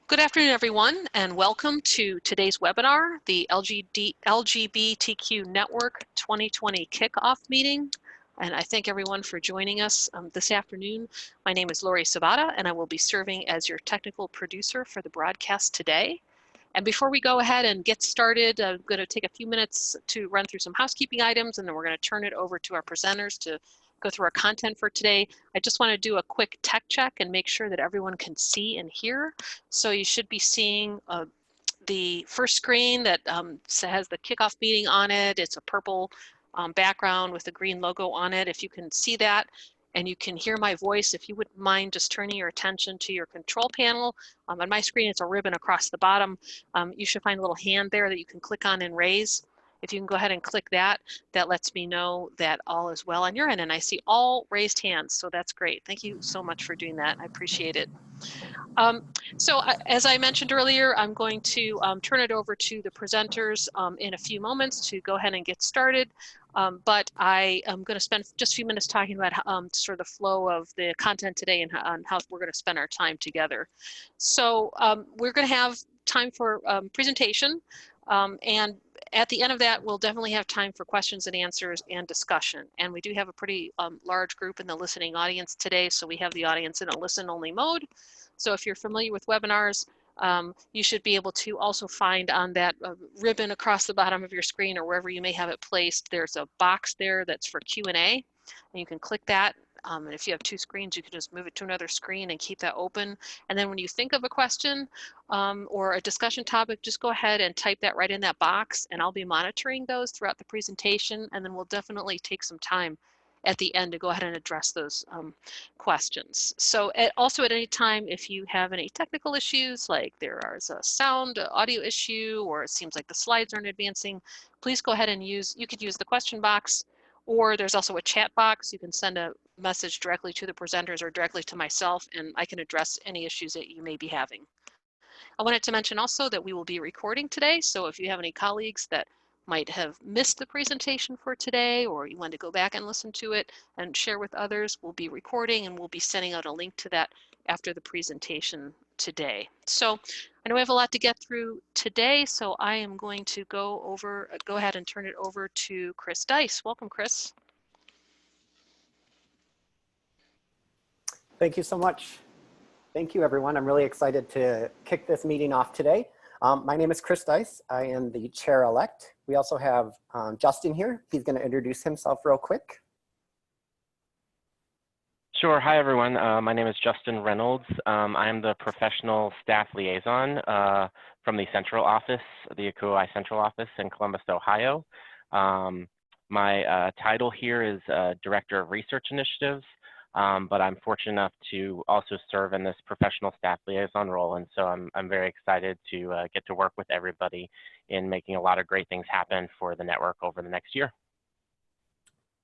Good afternoon, everyone, and welcome to today's webinar, the LGBTQ Network 2020 Kickoff meeting. And I thank everyone for joining us this afternoon. My name is Lori Sabata, and I will be serving as your technical producer for the broadcast today. And before we go ahead and get started, I'm going to take a few minutes to run through some housekeeping items, and then we're going to turn it over to our presenters to go through our content for today. I just want to do a quick tech check and make sure that everyone can see and hear. So you should be seeing the first screen that has the kickoff meeting on it. It's a purple background with a green logo on it. If you can see that and you can hear my voice, if you wouldn't mind just turning your attention to your control panel. On my screen, it's a ribbon across the bottom. You should find a little hand there that you can click on and raise. If you can go ahead and click that, that lets me know that all is well on your end. And I see all raised hands, so that's great. Thank you so much for doing that. I appreciate it. As I mentioned earlier, I'm going to turn it over to the presenters in a few moments to go ahead and get started. But I am going to spend just a few minutes talking about sort of the flow of the content today and on how we're going to spend our time together. So we're going to have time for presentation, and at the end of that, we'll definitely have time for questions and answers and discussion. And we do have a pretty large group in the listening audience today, so we have the audience in a listen-only mode. So if you're familiar with webinars, you should be able to also find on that ribbon across the bottom of your screen or wherever you may have it placed, there's a box there that's for Q&A, and you can click that. And if you have two screens, you can just move it to another screen and keep that open. And then when you think of a question or a discussion topic, just go ahead and type that right in that box, and I'll be monitoring those throughout the presentation, and then we'll definitely take some time at the end to go ahead and address those questions. So also at any time, if you have any technical issues, like there is a sound audio issue, or it seems like the slides aren't advancing, please go ahead and you could use the question box, or there's also a chat box. You can send a message directly to the presenters or directly to myself, and I can address any issues that you may be having. I wanted to mention also that we will be recording today, so if you have any colleagues that might have missed the presentation for today, or you want to go back and listen to it and share with others, we'll be recording and we'll be sending out a link to that after the presentation today. So I know we have a lot to get through today, so I am going to go ahead and turn it over to Chris Dice. Welcome, Chris. Thank you so much. Thank you, everyone. I'm really excited to kick this meeting off today. My name is Chris Dice. I am the chair-elect. We also have Justin here. He's going to introduce himself real quick. Sure. Hi, everyone. My name is Justin Reynolds. I am the professional staff liaison from the central office, the ACUHO Central Office in Columbus, Ohio. My title here is Director of Research Initiatives. But I'm fortunate enough to also serve in this professional staff liaison role. And so I'm very excited to get to work with everybody in making a lot of great things happen for the network over the next year.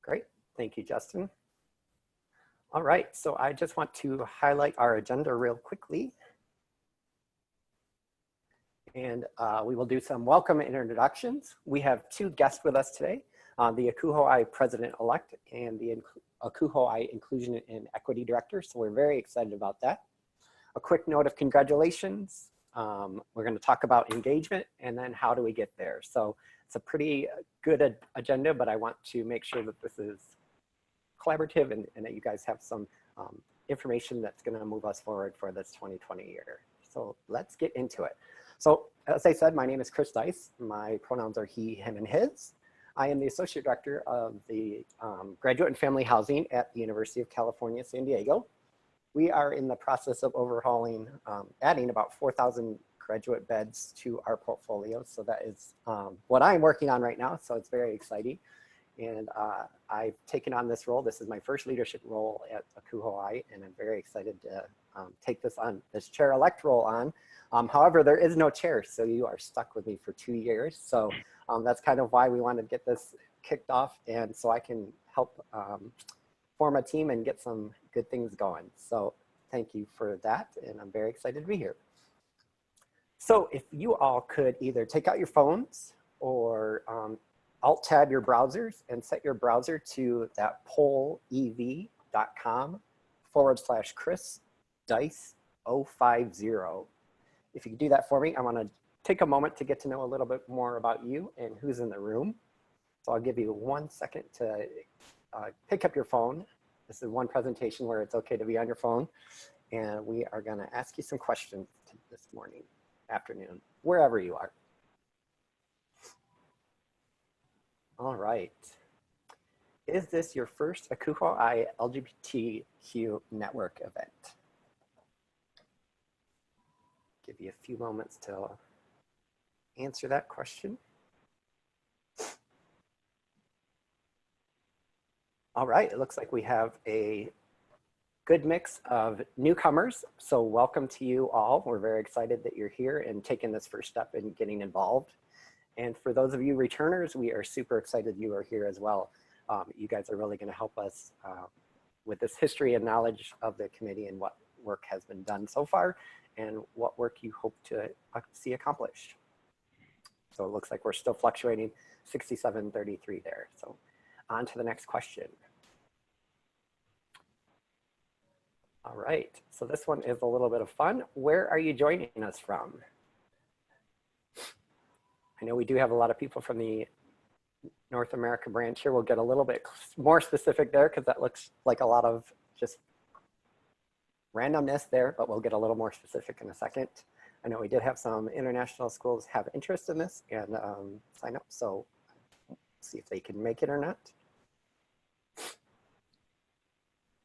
Great. Thank you, Justin. All right. So I just want to highlight our agenda real quickly. And we will do some welcome introductions. We have two guests with us today, the ACUHO President-elect and the ACUHO Inclusion and Equity Director, so we're very excited about that. A quick note of congratulations. We're going to talk about engagement and then how do we get there. So it's a pretty good agenda, but I want to make sure that this is collaborative and that you guys have some information that's going to move us forward for this 2020 year. So let's get into it. So as I said, my name is Chris Dice. My pronouns are he, him, and his. I am the Associate Director of the Graduate and Family Housing at the University of California, San Diego. We are in the process of overhauling, adding about 4,000 graduate beds to our portfolio. So that is what I'm working on right now. So it's very exciting. And I've taken on this role. This is my first leadership role at ACUHO, and I'm very excited to take this chair-elect role on. However, there is no chair, so you are stuck with me for 2 years. So that's kind of why we want to get this kicked off, and so I can help form a team and get some good things going. So thank you for that, and I'm very excited to be here. So if you all could either take out your phones or alt-tab your browsers and set your browser to that pollev.com/Chris Dice 050. if you could do that for me, I want to take a moment to get to know a little bit more about you and who's in the room. So I'll give you 1 second to pick up your phone. This is one presentation where it's okay to be on your phone. And we are going to ask you some questions this morning, afternoon, wherever you are. All right. Is this your first Akuho'ai LGBTQ network event? Give you a few moments to answer that question. All right, it looks like we have a good mix of newcomers. So welcome to you all. We're very excited that you're here and taking this first step in getting involved. And for those of you returners, we are super excited you are here as well. You guys are really going to help us with this history and knowledge of the committee and what work has been done so far and what work you hope to see accomplished. So it looks like we're still fluctuating 67-33 there. So on to the next question. All right, so this one is a little bit of fun. Where are you joining us from? I know we do have a lot of people from the North America branch here. We'll get a little bit more specific there because that looks like a lot of just randomness there, but we'll get a little more specific in a second. I know we did have some international schools have interest in this and sign up, so see if they can make it or not.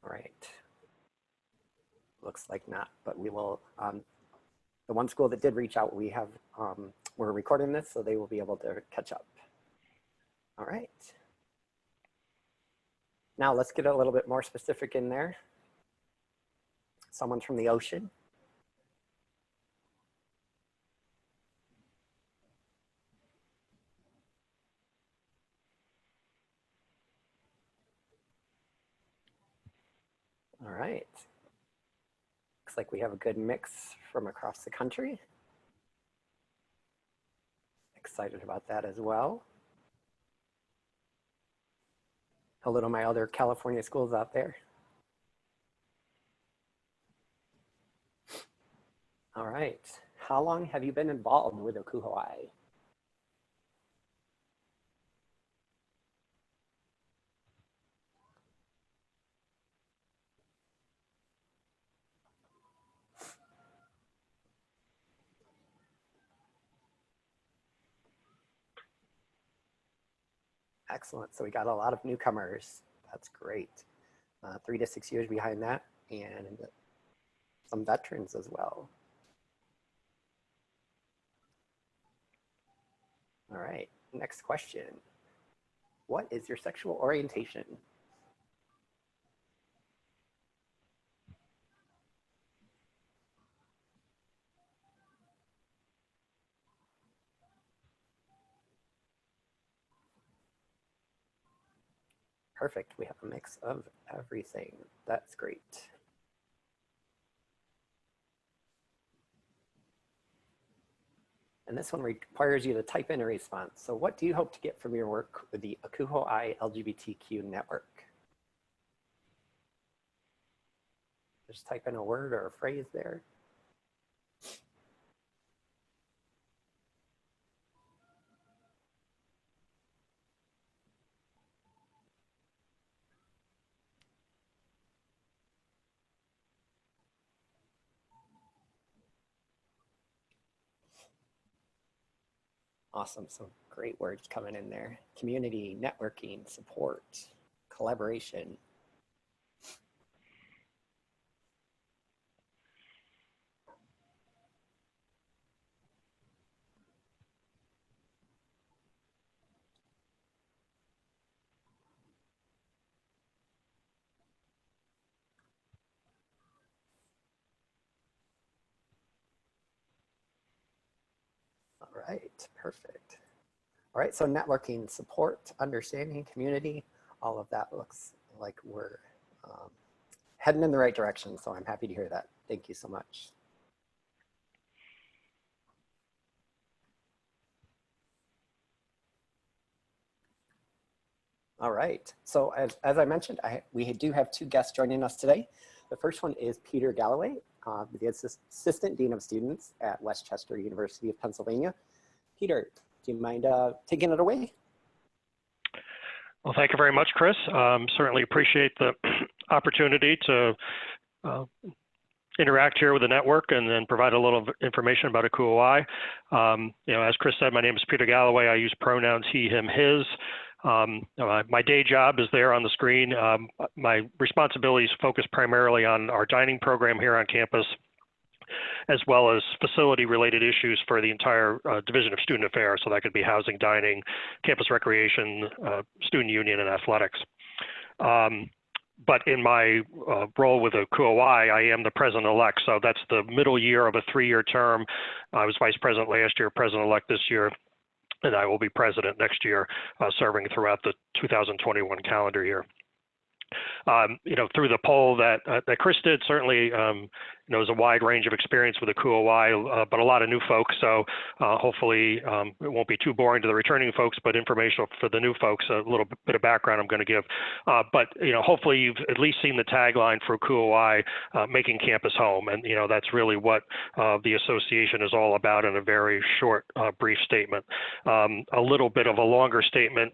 All right. Looks like not, but we will, the one school that did reach out, we have, we're recording this, so they will be able to catch up. All right. Now let's get a little bit more specific in there. Someone from the ocean. All right. Looks like we have a good mix from across the country. Excited about that as well. Hello to my other California schools out there. All right. How long have you been involved with Akuho'ai? Excellent. So we got a lot of newcomers. That's great. 3 to 6 years behind that, and some veterans as well. All right, next question. What is your sexual orientation? Perfect, we have a mix of everything. That's great. And this one requires you to type in a response. So what do you hope to get from your work with the Akuho'ai LGBTQ network? Just type in a word or a phrase there. Awesome, some great words coming in there. Community, networking, support, collaboration. All right, perfect. All right, so networking, support, understanding, community, all of that looks like we're heading in the right direction. So I'm happy to hear that. Thank you so much. All right, so as I mentioned, we do have 2 guests joining us today. The first one is Peter Galloway. the Assistant Dean of Students at Westchester University of Pennsylvania. Peter, do you mind taking it away? Well, thank you very much, Chris. Certainly appreciate the opportunity to interact here with the network and then provide a little information about ACUA-Y. As Chris said, my name is Peter Galloway. I use pronouns he, him, his. My day job is there on the screen. My responsibilities focus primarily on our dining program here on campus, as well as facility-related issues for the entire Division of Student Affairs. So that could be housing, dining, campus recreation, student union, and athletics. But in my role with ACUA-Y, I am the president-elect. So that's the middle year of a 3-year term. I was vice president last year, president-elect this year, and I will be president next year, serving throughout the 2021 calendar year. Through the poll that Chris did, certainly there's a wide range of experience with ACUA-Y, but a lot of new folks. So hopefully it won't be too boring to the returning folks, but informational for the new folks. A little bit of background I'm going to give. But hopefully you've at least seen the tagline for ACUA-Y, making campus home, and that's really what the association is all about in a very short, brief statement. A little bit of a longer statement.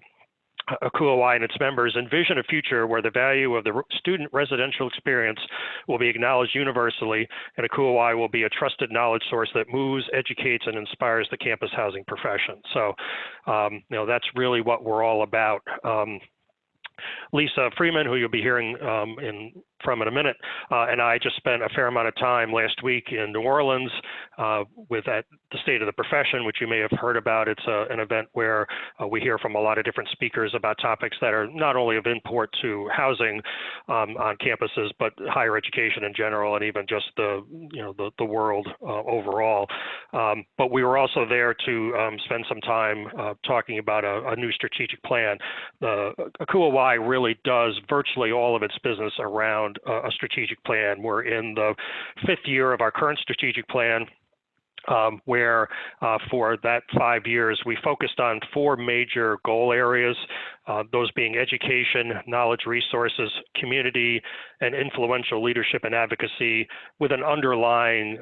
ACUA-Y and its members envision a future where the value of the student residential experience will be acknowledged universally, and ACUA-Y will be a trusted knowledge source that moves, educates, and inspires the campus housing profession. So, that's really what we're all about. Lisa Freeman, who you'll be hearing from in a minute, and I just spent a fair amount of time last week in New Orleans with the State of the Profession, which you may have heard about. It's an event where we hear from a lot of different speakers about topics that are not only of import to housing on campuses, but higher education in general, and even just the world overall. But we were also there to spend some time talking about a new strategic plan. The ACUA-Y really does virtually all of its business around a strategic plan. We're in the 5th year of our current strategic plan, where for that 5 years, we focused on 4 major goal areas, those being education, knowledge resources, community, and influential leadership and advocacy, with an underlying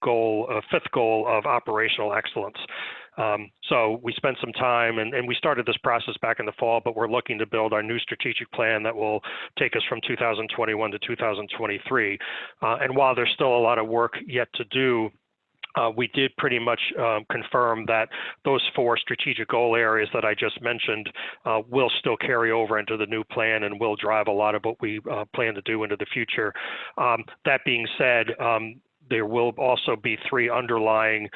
goal, a 5th goal of operational excellence. So we spent some time, and we started this process back in the fall, but we're looking to build our new strategic plan that will take us from 2021 to 2023. And while there's still a lot of work yet to do, we did pretty much confirm that those 4 strategic goal areas that I just mentioned will still carry over into the new plan and will drive a lot of what we plan to do into the future. That being said, there will also be 3 underlying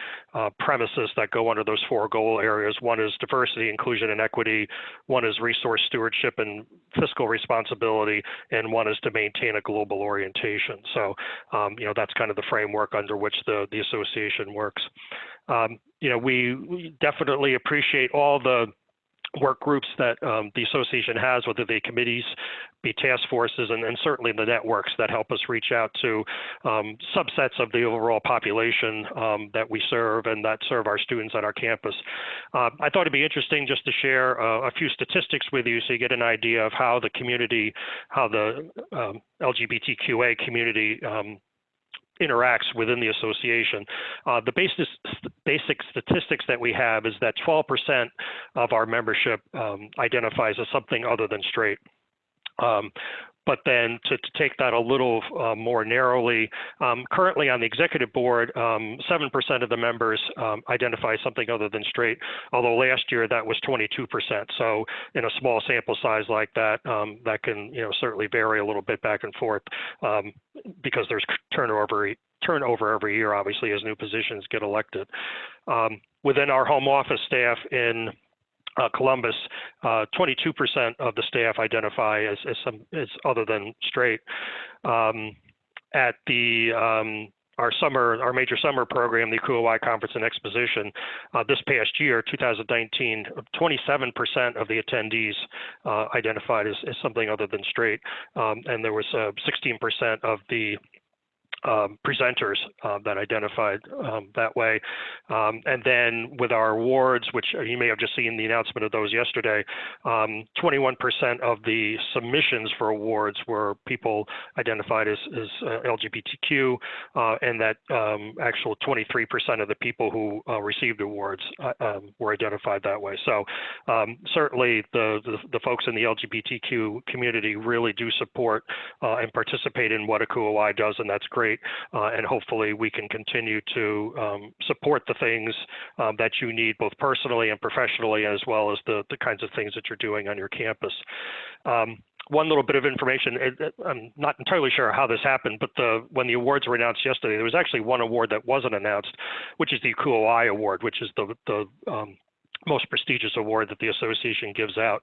premises that go under those 4 goal areas. One is diversity, inclusion, and equity. One is resource stewardship and fiscal responsibility. And one is to maintain a global orientation. So, that's kind of the framework under which the association works. We definitely appreciate all the work groups that the association has, whether they committees, be task forces, and certainly the networks that help us reach out to subsets of the overall population that we serve and that serve our students at our campus. I thought it'd be interesting just to share a few statistics with you so you get an idea of how the community, how the LGBTQA community interacts within the association. The basic statistics that we have is that 12% of our membership identifies as something other than straight. But then to take that a little more narrowly, currently on the executive board, 7% of the members identify something other than straight, although last year that was 22%. So in a small sample size like that, that can certainly vary a little bit back and forth because there's turnover every year, obviously, as new positions get elected. Within our home office staff in Columbus, 22% of the staff identify as other than straight. At our major summer program, the ACUA-Y Conference and Exposition, this past year, 2019, 27% of the attendees identified as something other than straight, and there was 16% of the presenters that identified that way. And then with our awards, which you may have just seen the announcement of those yesterday, 21% of the submissions for awards were people identified as LGBTQ, and that actual 23% of the people who received awards were identified that way. So certainly the folks in the LGBTQ community really do support and participate in what ACUA-Y does, and that's great. And hopefully we can continue to support the things that you need both personally and professionally, as well as the kinds of things that you're doing on your campus. One little bit of information, I'm not entirely sure how this happened, but when the awards were announced yesterday, there was actually one award that wasn't announced, which is the ACUA-Y award, which is the most prestigious award that the association gives out.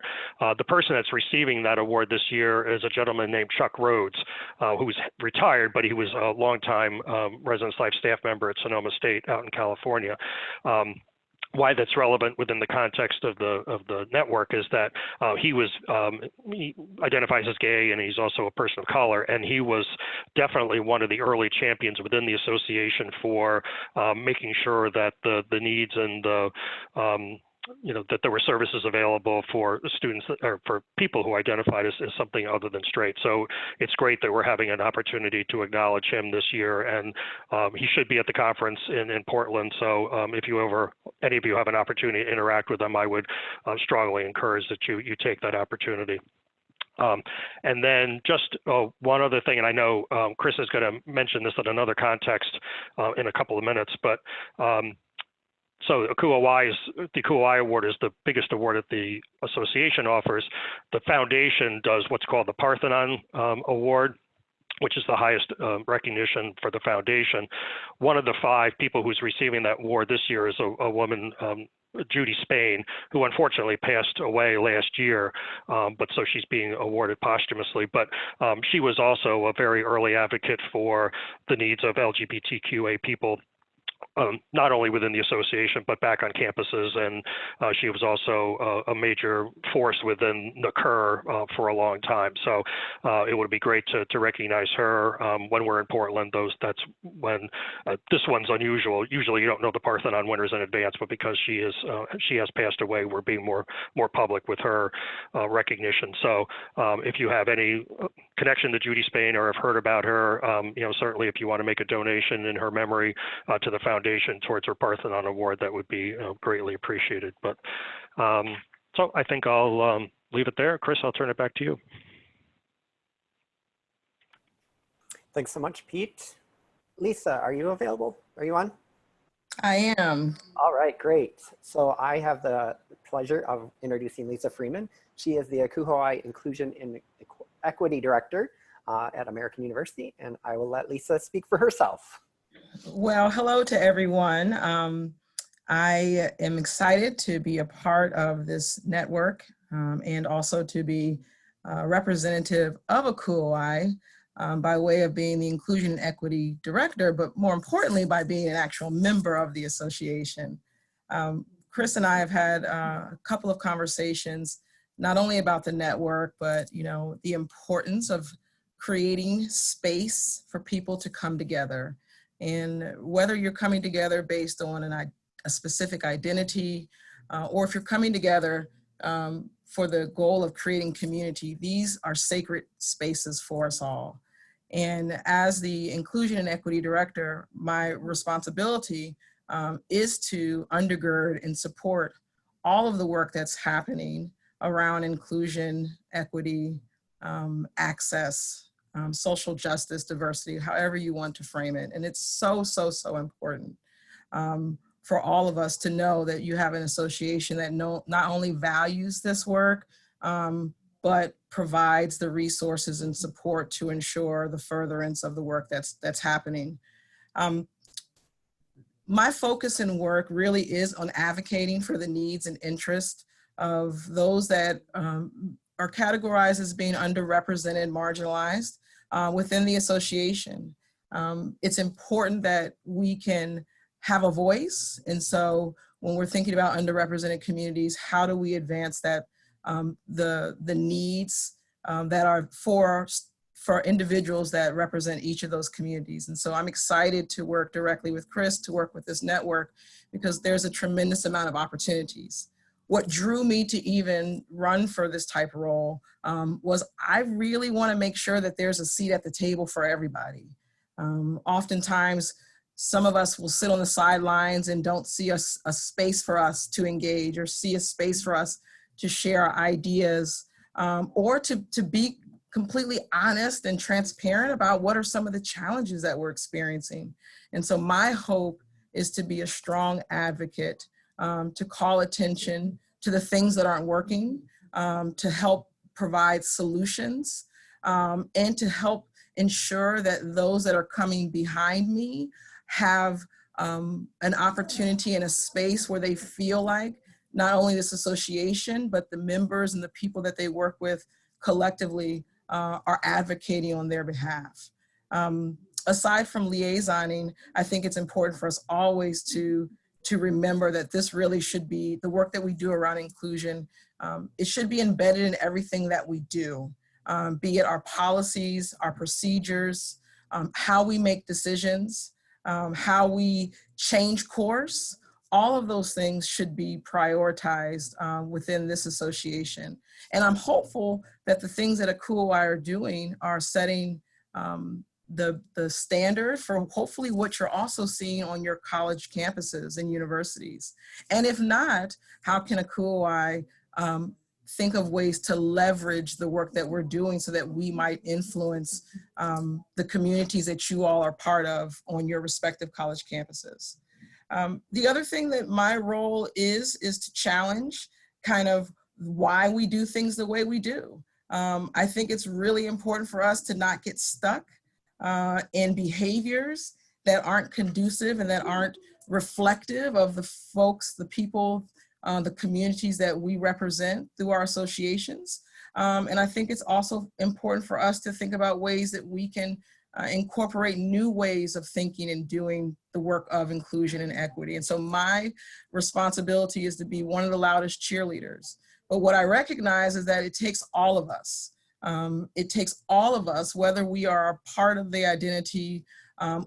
The person that's receiving that award this year is a gentleman named Chuck Rhodes, who's retired, but he was a longtime residence life staff member at Sonoma State out in California. Why that's relevant within the context of the network is that he identifies as gay, and he's also a person of color, and he was definitely one of the early champions within the association for making sure that the needs and that there were services available for students or for people who identified as something other than straight. So it's great that we're having an opportunity to acknowledge him this year, and he should be at the conference in Portland. So if any of you have an opportunity to interact with him, I would strongly encourage that you take that opportunity. And then just one other thing, and I know Chris is going to mention this in another context in a couple of minutes, but so the ACUA-Y award is the biggest award that the association offers. The foundation does what's called the Parthenon Award, which is the highest recognition for the foundation. One of the 5 people who's receiving that award this year is a woman, Judy Spain, who unfortunately passed away last year, but so she's being awarded posthumously. But she was also a very early advocate for the needs of LGBTQA people, not only within the association, but back on campuses. And she was also a major force within NACUR for a long time. So it would be great to recognize her when we're in Portland. That's when this one's unusual. Usually you don't know the Parthenon winners in advance, but because she has passed away, we're being more public with her recognition. So if you have any connection to Judy Spain or have heard about her, certainly if you want to make a donation in her memory to the foundation towards her Parthenon Award, that would be greatly appreciated. But so I think I'll leave it there. Chris, I'll turn it back to you. Thanks so much, Pete. Lisa, are you available? Are you on? I am. All right, great. So I have the pleasure of introducing Lisa Freeman. She is the ACUA-Y Inclusion and Equity Director at American University, and I will let Lisa speak for herself. Well, hello to everyone. I am excited to be a part of this network and also to be a representative of ACUA-Y by way of being the Inclusion and Equity Director, but more importantly, by being an actual member of the association. Chris and I have had a couple of conversations, not only about the network, but the importance of creating space for people to come together. And whether you're coming together based on a specific identity, or if you're coming together for the goal of creating community, these are sacred spaces for us all. And as the Inclusion and Equity Director, my responsibility is to undergird and support all of the work that's happening around inclusion, equity, access, social justice, diversity, however you want to frame it. And it's so important for all of us to know that you have an association that not only values this work, but provides the resources and support to ensure the furtherance of the work that's happening. My focus and work really is on advocating for the needs and interests of those that are categorized as being underrepresented, marginalized within the association. It's important that we can have a voice. And so when we're thinking about underrepresented communities, how do we advance that, the needs that are for for individuals that represent each of those communities. And so I'm excited to work directly with Chris, to work with this network, because there's a tremendous amount of opportunities. What drew me to even run for this type of role was I really want to make sure that there's a seat at the table for everybody. Oftentimes, some of us will sit on the sidelines and don't see a space for us to engage, or see a space for us to share our ideas, or to be completely honest and transparent about what are some of the challenges that we're experiencing. And so my hope is to be a strong advocate, to call attention to the things that aren't working, to help provide solutions, and to help ensure that those that are coming behind me have an opportunity and a space where they feel like not only this association, but the members and the people that they work with collectively are advocating on their behalf. Aside from liaisoning, I think it's important for us always to remember that this really should be the work that we do around inclusion. It should be embedded in everything that we do, be it our policies, our procedures, how we make decisions, how we change course. All of those things should be prioritized within this association. And I'm hopeful that the things that ACUOI are doing are setting the standard for hopefully what you're also seeing on your college campuses and universities. And if not, how can ACUOI think of ways to leverage the work that we're doing so that we might influence the communities that you all are part of on your respective college campuses. The other thing that my role is to challenge kind of why we do things the way we do. I think it's really important for us to not get stuck in behaviors that aren't conducive and that aren't reflective of the folks, the people, the communities that we represent through our associations. And I think it's also important for us to think about ways that we can incorporate new ways of thinking and doing the work of inclusion and equity. And so my responsibility is to be one of the loudest cheerleaders. But what I recognize is that it takes all of us. It takes all of us, whether we are a part of the identity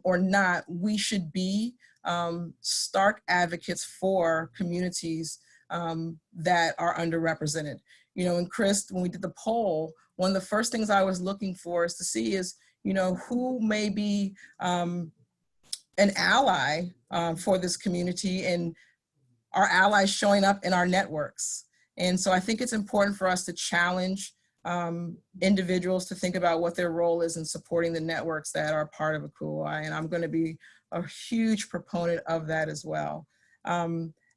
or not. We should be stark advocates for communities that are underrepresented. You know, and Chris, when we did the poll, one of the first things I was looking for is to see is, you know, who may be an ally for this community, and our allies showing up in our networks. And so I think it's important for us to challenge individuals to think about what their role is in supporting the networks that are part of ACUOI, and I'm going to be a huge proponent of that as well.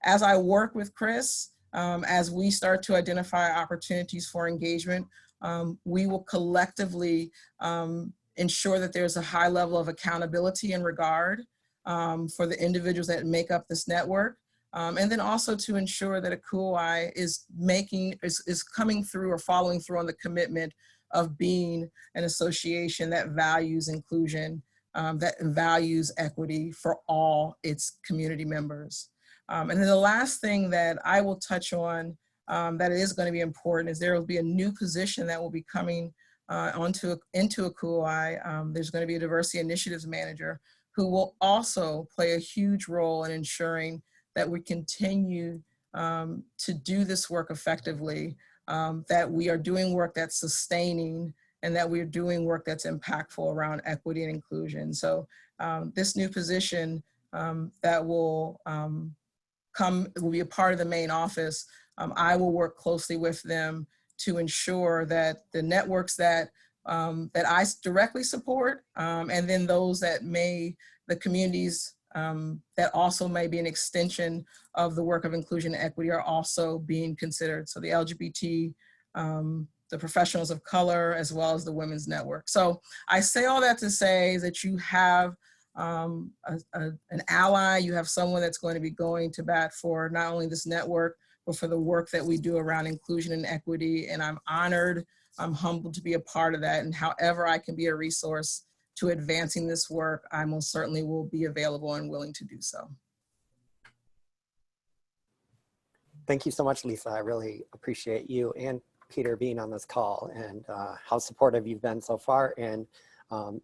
As I work with Chris, as we start to identify opportunities for engagement, we will collectively ensure that there's a high level of accountability and regard for the individuals that make up this network. And then also to ensure that ACUOI is coming through or following through on the commitment of being an association that values inclusion, that values equity for all its community members. And then the last thing that I will touch on that is going to be important is there will be a new position that will be coming into ACUOI. There's going to be a diversity initiatives manager who will also play a huge role in ensuring that we continue to do this work effectively, that we are doing work that's sustaining, and that we're doing work that's impactful around equity and inclusion. So this new position that will be a part of the main office, I will work closely with them to ensure that the networks that I directly support, and then those that the communities that also may be an extension of the work of inclusion and equity are also being considered. So the LGBT, the professionals of color, as well as the women's network. So I say all that to say that you have an ally, you have someone that's going to be going to bat for not only this network, but for the work that we do around inclusion and equity. And I'm honored, I'm humbled to be a part of that. And however I can be a resource to advancing this work, I most certainly will be available and willing to do so. Thank you so much, Lisa. I really appreciate you and Peter, being on this call and how supportive you've been so far, and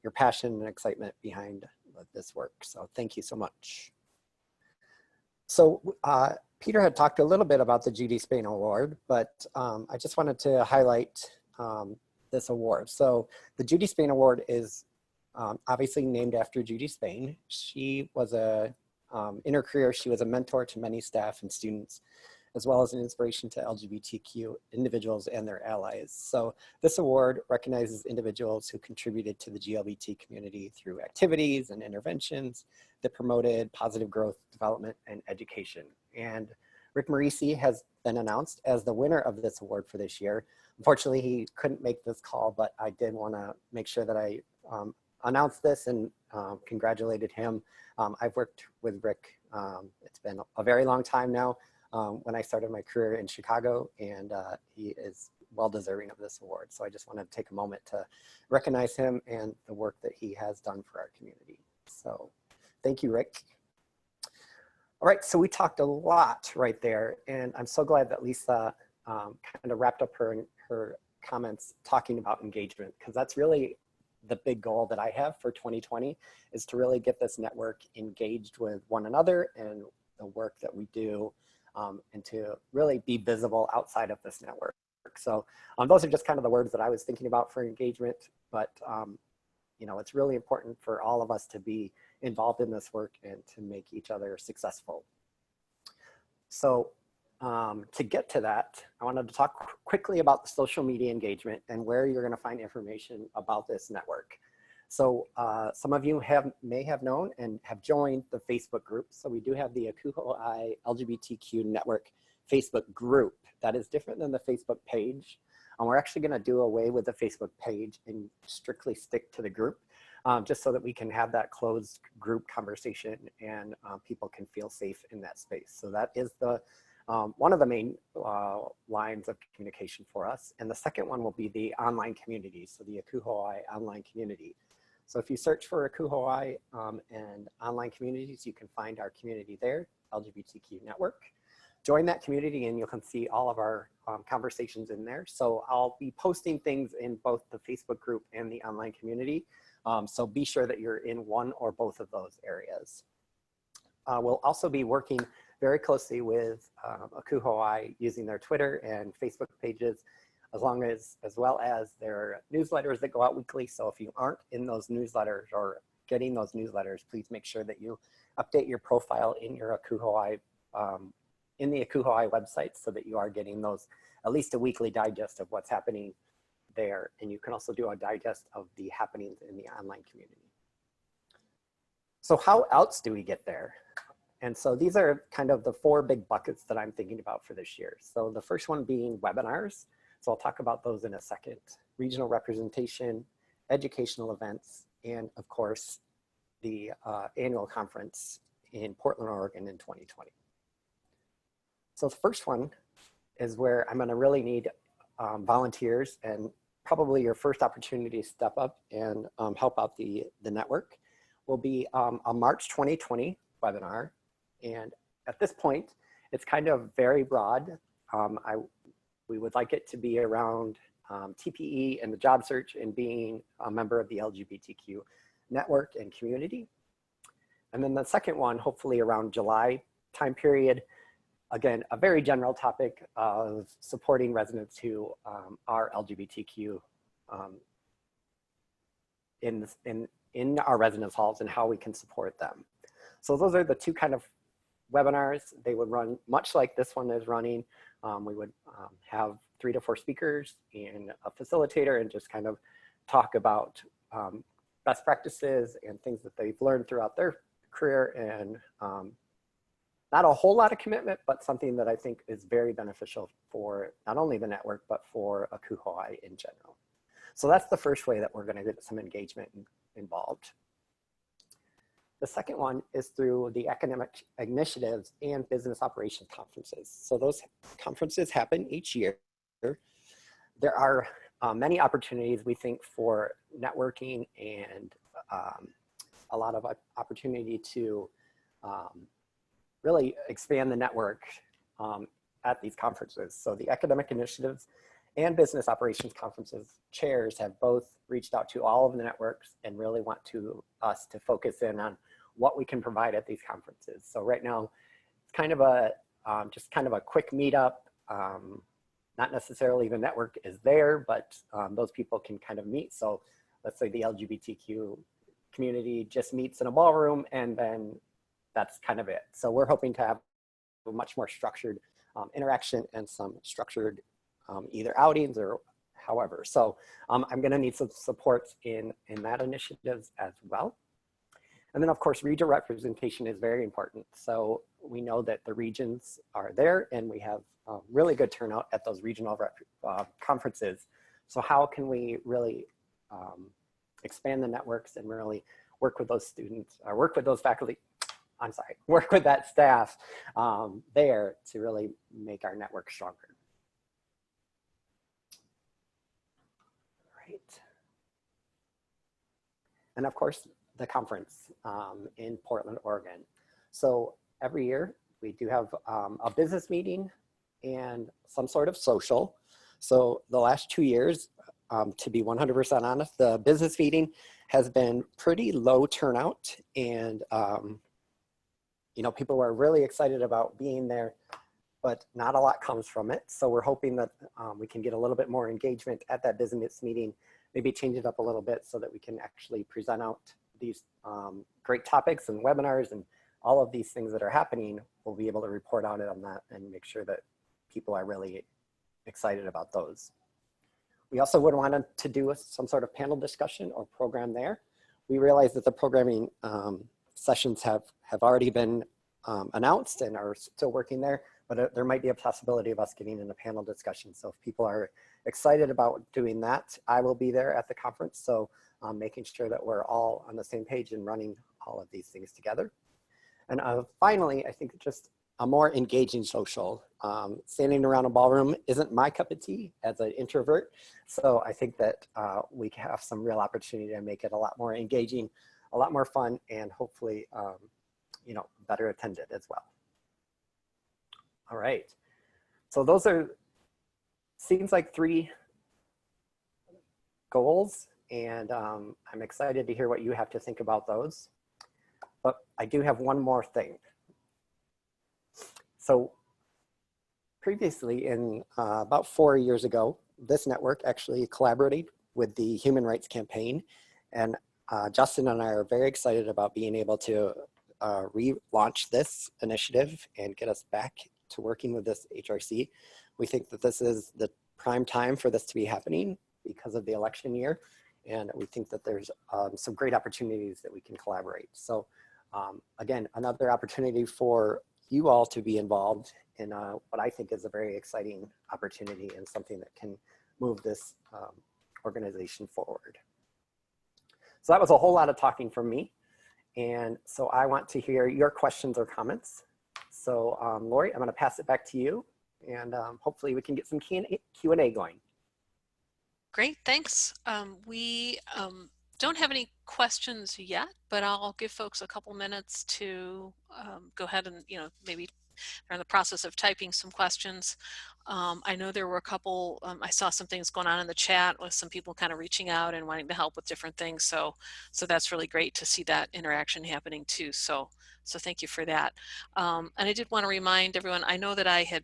your passion and excitement behind this work. So thank you so much. So Peter had talked a little bit about the Judy Spain Award, but I just wanted to highlight this award. So the Judy Spain Award is obviously named after Judy Spain. She was in her career, she was a mentor to many staff and students, as well as an inspiration to LGBTQ individuals and their allies. So this award recognizes individuals who contributed to the GLBT community through activities and interventions that promoted positive growth, development, and education. And Rick Marisi has been announced as the winner of this award for this year. Unfortunately, he couldn't make this call, but I did want to make sure that I announced this and congratulated him. I've worked with Rick, it's been a very long time now, when I started my career in Chicago, and he is well deserving of this award. So I just wanted to take a moment to recognize him and the work that he has done for our community. So thank you, Rick. All right, so we talked a lot right there, and I'm so glad that Lisa kind of wrapped up her comments talking about engagement, because that's really the big goal that I have for 2020, is to really get this network engaged with one another and the work that we do, and to really be visible outside of this network. So those are just kind of the words that I was thinking about for engagement, but you know, it's really important for all of us to be involved in this work and to make each other successful. So to get to that, I wanted to talk quickly about the social media engagement and where you're going to find information about this network. So some of you may have known and have joined the Facebook group. So we do have the ACUHO-I LGBTQ Network Facebook group. That is different than the Facebook page. We're actually going to do away with the Facebook page and strictly stick to the group, just so that we can have that closed group conversation and people can feel safe in that space. So that is the one of the main lines of communication for us. And the second one will be the online community, so the ACUHO-I online community. So if you search for ACUHO-I and online communities, you can find our community there, LGBTQ Network. Join that community and you can see all of our conversations in there. So I'll be posting things in both the Facebook group and the online community. So be sure that you're in one or both of those areas. We'll also be working very closely with ACUHO-I using their Twitter and Facebook pages, as well as their newsletters that go out weekly. So if you aren't in those newsletters or getting those newsletters, please make sure that you update your profile in your ACUHO-I, in the ACUHO-I website, so that you are getting those, at least a weekly digest of what's happening there. And you can also do a digest of the happenings in the online community. So how else do we get there? And so these are kind of the four big buckets that I'm thinking about for this year. So the first one being webinars. So I'll talk about those in a second. Regional representation, educational events, and of course, the annual conference in Portland, Oregon in 2020. So the first one is where I'm gonna really need volunteers, and probably your first opportunity to step up and help out the network will be a March 2020 webinar. And at this point, it's kind of very broad. We would like it to be around TPE and the job search and being a member of the LGBTQ network and community. And then the second one, hopefully around July time period, again, a very general topic of supporting residents who are LGBTQ in our residence halls and how we can support them. So those are the two kind of webinars. They would run much like this one is running. We would have 3 to 4 speakers and a facilitator and just kind of talk about best practices and things that they've learned throughout their career, and not a whole lot of commitment, but something that I think is very beneficial for not only the network, but for ACUHO-I in general. So that's the first way that we're going to get some engagement involved. The second one is through the academic initiatives and business operations conferences. So those conferences happen each year. There are many opportunities, we think, for networking and a lot of opportunity to really expand the network at these conferences. So the academic initiatives and business operations conferences chairs have both reached out to all of the networks and really want us to focus in on what we can provide at these conferences. So right now, it's kind of a just kind of a quick meetup. Not necessarily the network is there, but those people can kind of meet. So let's say the LGBTQ community just meets in a ballroom, and then that's kind of it. So we're hoping to have a much more structured interaction and some structured either outings or however. So I'm going to need some support in that initiatives as well. And then of course, regional representation is very important. So we know that the regions are there and we have really good turnout at those regional conferences. So how can we really expand the networks and really work with those students, or work with those faculty, work with that staff there to really make our network stronger. Right. And of course, the conference in Portland, Oregon. So every year we do have a business meeting and some sort of social. So the last 2 years, to be 100% honest, the business meeting has been pretty low turnout, and you know, people are really excited about being there, but not a lot comes from it. So we're hoping that we can get a little bit more engagement at that business meeting, maybe change it up a little bit so that we can actually present out these great topics and webinars and all of these things that are happening. We'll be able to report on it on that and make sure that people are really excited about those. We also would want to do some sort of panel discussion or program there. We realize that the programming sessions have already been announced and are still working there, but there might be a possibility of us getting in a panel discussion. So if people are excited about doing that, I will be there at the conference. So making sure that we're all on the same page and running all of these things together. And finally, I think just a more engaging social. Standing around a ballroom isn't my cup of tea as an introvert. So I think that we have some real opportunity to make it a lot more engaging, a lot more fun, and hopefully, you know, better attended as well. All right. So those seems like 3 goals, and I'm excited to hear what you have to think about those. But I do have one more thing. So previously, about 4 years ago, this network actually collaborated with the Human Rights Campaign, and Justin and I are very excited about being able to relaunch this initiative and get us back to working with this HRC. We think that this is the prime time for this to be happening because of the election year, and we think that there's some great opportunities that we can collaborate. So again, another opportunity for you all to be involved in what I think is a very exciting opportunity and something that can move this organization forward. So that was a whole lot of talking from me. And so I want to hear your questions or comments. So Lori, I'm gonna pass it back to you, and hopefully we can get some Q&A going. Great, thanks. We don't have any questions yet, but I'll give folks a couple minutes to go ahead and, you know, maybe they're in the process of typing some questions. I know there were a couple, I saw some things going on in the chat with some people kind of reaching out and wanting to help with different things. So that's really great to see that interaction happening too. So thank you for that. And I did want to remind everyone, I know that I had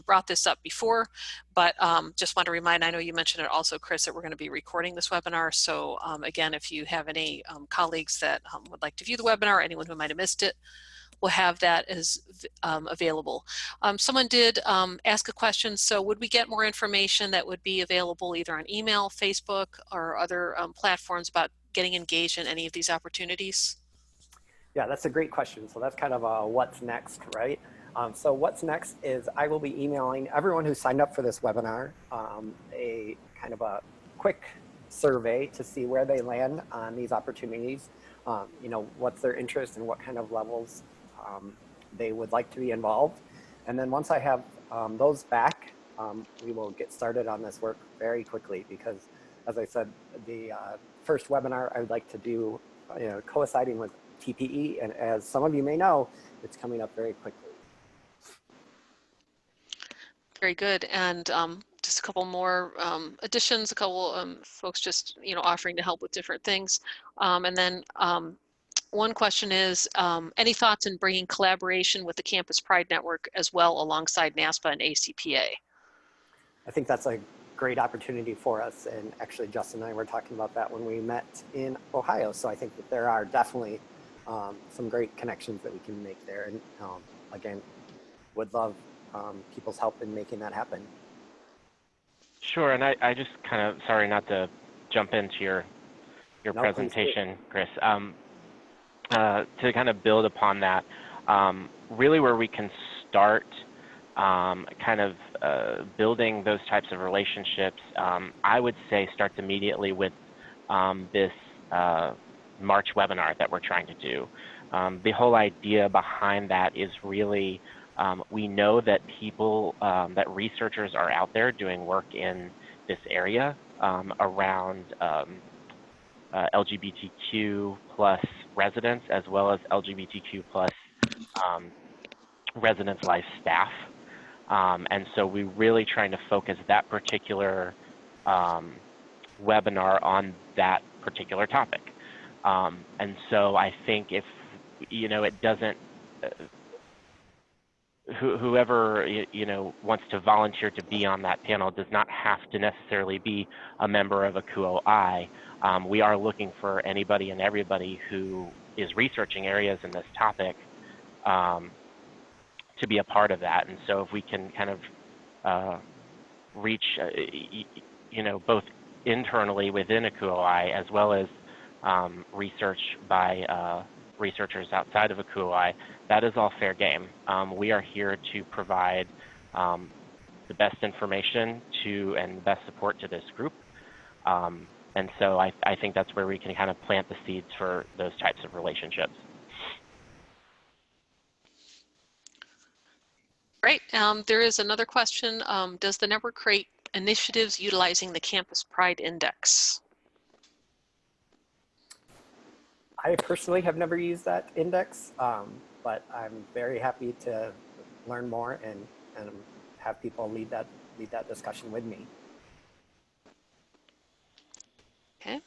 brought this up before, but just want to remind, I know you mentioned it also, Chris, that we're going to be recording this webinar. So again, if you have any colleagues that would like to view the webinar, or anyone who might have missed it, we'll have that as available. Someone did ask a question. So would we get more information that would be available either on email, Facebook, or other platforms about getting engaged in any of these opportunities? Yeah, that's a great question. So that's kind of a what's next, right? So what's next is I will be emailing everyone who signed up for this webinar a kind of a quick survey to see where they land on these opportunities. You know, what's their interest and what kind of levels they would like to be involved. And then once I have those back, we will get started on this work very quickly, because as I said, the first webinar I would like to do, you know, coinciding with TPE, and as some of you may know, it's coming up very quickly. Very good. And just a couple more additions, a couple folks just, offering to help with different things. And then one question is, any thoughts in bringing collaboration with the Campus Pride Network as well alongside NASPA and ACPA? I think that's a great opportunity for us. And actually, Justin and I were talking about that when we met in Ohio. So I think that there are definitely some great connections that we can make there. And again, would love people's help in making that happen. Sure, and I just kind of, sorry not to jump into your presentation, Chris. To kind of build upon that, really where we can start kind of building those types of relationships, I would say starts immediately with this March webinar that we're trying to do. The whole idea behind that is really, we know that people, that researchers are out there doing work in this area around LGBTQ plus residents, as well as LGBTQ plus residence life staff. And so we're really trying to focus that particular webinar on that particular topic. And so I think if, it doesn't, whoever, wants to volunteer to be on that panel does not have to necessarily be a member of ACUO-I. We are looking for anybody and everybody who is researching areas in this topic to be a part of that. And so if we can kind of reach, both internally within ACUO-I as well as research by researchers outside of ACUO-I, that is all fair game. We are here to provide the best information and the best support to this group. And so I think that's where we can kind of plant the seeds for those types of relationships. Great. There is another question. Does the network create initiatives utilizing the Campus Pride Index? I personally have never used that index, but I'm very happy to learn more and have people lead that discussion with me. Okay.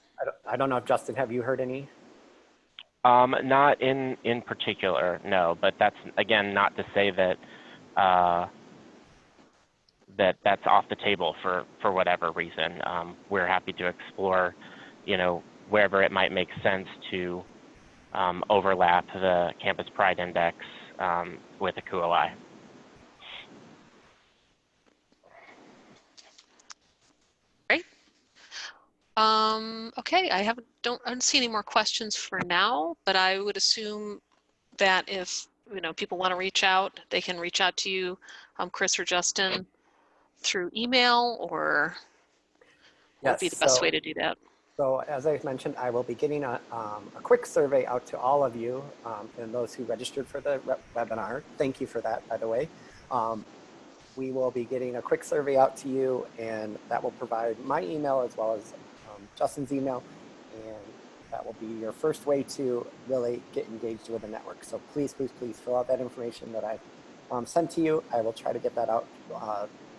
I don't know if Justin, have you heard any? Not in particular, no. But that's again not to say that that's off the table for whatever reason. We're happy to explore, wherever it might make sense to overlap the Campus Pride Index with ACUO-I. Great. Okay, I don't see any more questions for now, but I would assume that if people want to reach out, they can reach out to you, Chris or Justin, through email, or what would be the best way to do that? So as I mentioned, I will be getting a quick survey out to all of you and those who registered for the webinar. Thank you for that, by the way. We will be getting a quick survey out to you, and that will provide my email as well as Justin's email. And that will be your first way to really get engaged with the network. So please, please, please fill out that information that I sent to you. I will try to get that out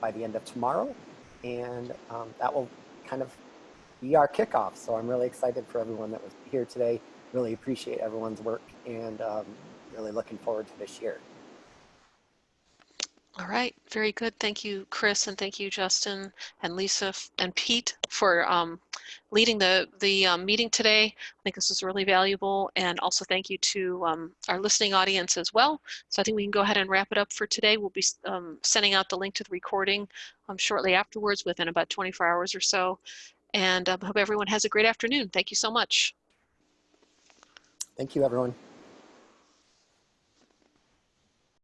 by the end of tomorrow. And that will kind of be our kickoff. So I'm really excited for everyone that was here today. Really appreciate everyone's work and really looking forward to this year. All right, very good. Thank you, Chris, and thank you, Justin and Lisa and Pete for leading the meeting today. I think this is really valuable, and also thank you to our listening audience as well. So I think we can go ahead and wrap it up for today. We'll be sending out the link to the recording shortly afterwards, within about 24 hours or so. And I hope everyone has a great afternoon. Thank you so much. Thank you, everyone.